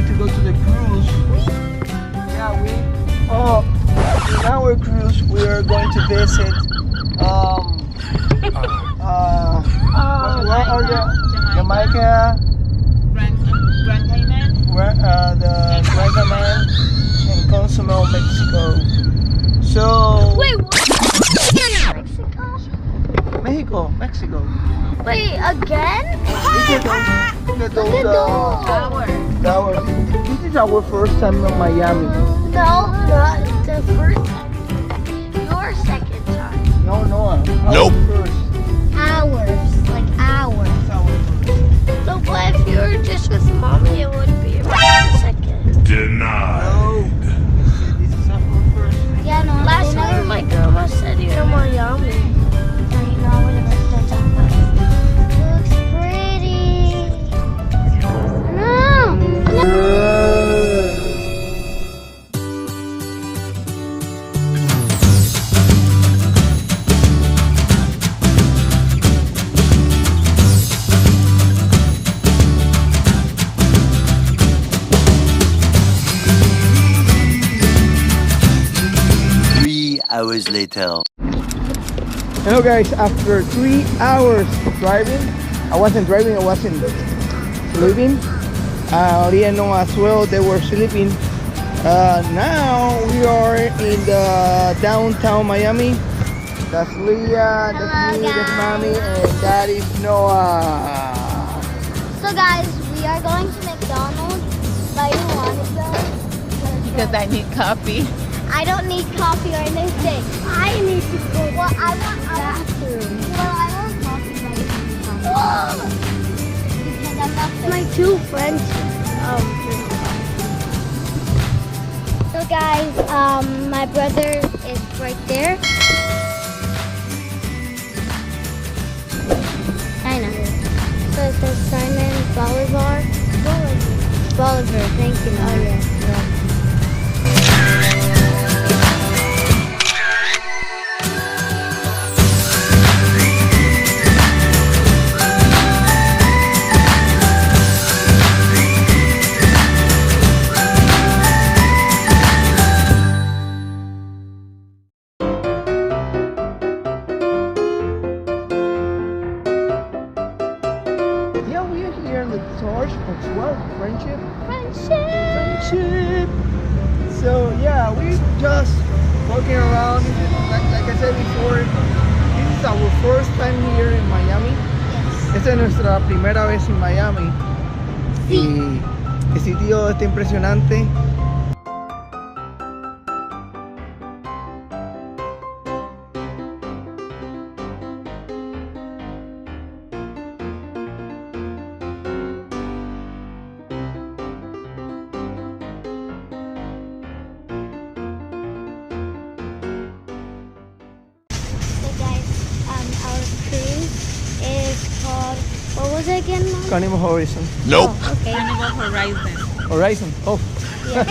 ready to go to the cruise. Yeah, in our cruise we are going to visit what are the Jamaica, Grand Cayman, the Grand Cayman and Cozumel, Mexico. So Wait, what? Mexico? Wait, again? Look at those towers. This is our first time in Miami. No, not the first time. Your second time. No, Nope. First. Ours, like ours. It's our first. So what if you were just with mommy? It would be your second. Denied. No. This is our first. Yeah, no. Last time my grandma said you're in Miami. Looks pretty. No. Hours later. Hello guys, after 3 hours driving, I wasn't sleeping. Liano as well, they were sleeping. Now we are in the downtown Miami. That's Leah, that's me, that's Mommy, and that is Noah. So guys, we are going to McDonald's. Why do you want to go? because I need coffee. I don't need coffee or anything. I need to go. Well, I want bathroom. Well, I want coffee right now. Because I'm not my two friends. So guys, my brother is right there. I know. So it says Simon Bolivar. Bolivar, thank you. Oh yeah. Friendship. So yeah, we just walking around. Like I said before, this is our first time here in Miami. Esta es nuestra primera vez en Miami. Y el sitio está impresionante. What was it again, Mom? Carnival Horizon. Nope. Oh, okay. Carnival Horizon. Horizon. Oh. Yeah.